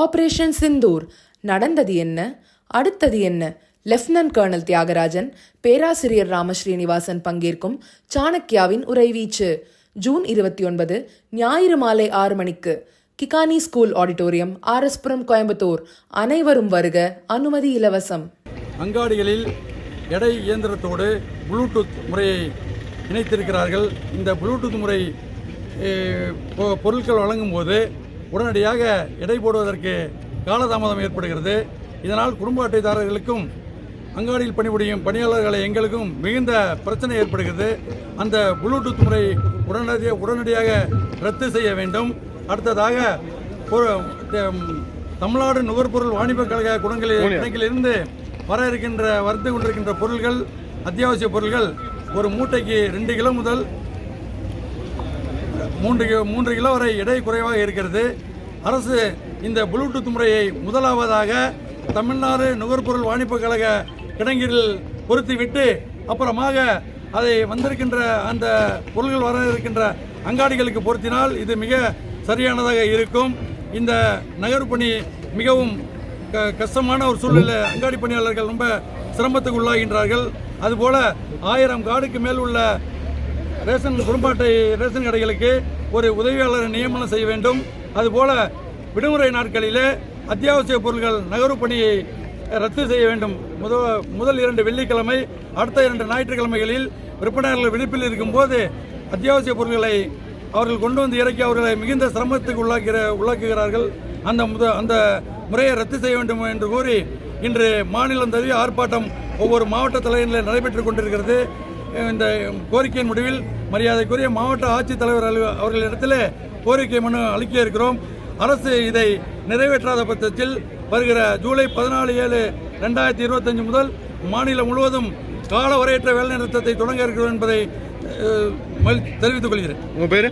Operation Sindoor நடந்தது என்ன, அடுத்தது என்ன? லெப்டினன்ட் கர்னல் தியாகராஜன், பேராசிரியர் ராமஸ்ரீனிவாசன் பங்கேற்கும் சாணக்யாவின் உரைவீச்சு. ஜூன் 29 ஞாயிறு மாலை 6 மணிக்கு கிகானி ஸ்கூல் ஆடிட்டோரியம், RS புரம், கோயம்புத்தூர். அனைவரும் வருக, அனுமதி இலவசம். அங்காடிகளில் எடை இயந்திரத்தோடு ப்ளூடூத் முறையை இணைத்திருக்கிறார்கள். இந்த ப்ளூடூத் முறை பொருட்கள் வழங்கும் போது உடனடியாக எடை போடுவதற்கு காலதாமதம் ஏற்படுகிறது. இதனால் குடும்ப அட்டைதாரர்களுக்கும் அங்காடியில் பணிபுரியும் பணியாளர்களை எங்களுக்கும் மிகுந்த பிரச்சனை ஏற்படுகிறது. அந்த ப்ளூடூத் முறை உடனடியாக ரத்து செய்ய வேண்டும். அடுத்ததாக தமிழ்நாடு நுகர்பொருள் வாணிபக் கழக கணக்கிலிருந்து வந்து கொண்டிருக்கின்ற பொருட்கள், அத்தியாவசிய பொருட்கள் ஒரு மூட்டைக்கு 2 கிலோ முதல் 3 கிலோ வரை எடை குறைவாக இருக்கிறது. அரசு இந்த ப்ளூடூத் முறையை முதலாவதாக தமிழ்நாடு நுகர்பொருள் வாணிபக் கழக கிடங்கில் பொருத்திவிட்டு அப்புறமாக அதை வந்திருக்கின்ற அந்த பொருள்கள் வர இருக்கின்ற அங்காடிகளுக்கு பொருத்தினால் இது மிக சரியானதாக இருக்கும். இந்த நகர்பணி மிகவும் கஷ்டமான ஒரு சூழ்நிலை. அங்காடி பணியாளர்கள் ரொம்ப சிரமத்துக்கு உள்ளாகின்றார்கள். அதுபோல 1000 கார்டுக்கு மேல் உள்ள குடும்ப அட்டை ரேஷன் கடைகளுக்கு ஒரு உதவியாளரை நியமனம் செய்ய வேண்டும். அதுபோல விடுமுறை நாட்களிலே அத்தியாவசிய பொருட்கள் நகர்வு பணியை ரத்து செய்ய வேண்டும். முதல் 2 வெள்ளிக்கிழமை, அடுத்த 2 ஞாயிற்றுக்கிழமைகளில் விற்பனையாளர்கள் விடுப்பில் இருக்கும்போது அத்தியாவசிய பொருட்களை அவர்கள் கொண்டு வந்து இறக்கி அவர்களை மிகுந்த சிரமத்துக்கு உள்ளாக்குகிறார்கள். அந்த முறையை ரத்து செய்ய வேண்டும் என்று கூறி இன்று மாநிலம் தழுவிய ஆர்ப்பாட்டம் ஒவ்வொரு மாவட்ட தலைவர்களில் நடைபெற்றுக் கொண்டிருக்கிறது. இந்த கோரிக்கையின் முடிவில் மரியாதைக்குரிய மாவட்ட ஆட்சித்தலைவர் அவர்களிடத்தில் கோரிக்கை மனு அளிக்க இருக்கிறோம். அரசு இதை நிறைவேற்றாத பட்சத்தில் வருகிற ஜூலை 14/7/2025 முதல் மாநிலம் முழுவதும் கால வரையற்ற வேலைநிறுத்தத்தை தொடங்க இருக்கிறோம் என்பதை தெரிவித்துக் கொள்கிறேன். உங்க பேரு?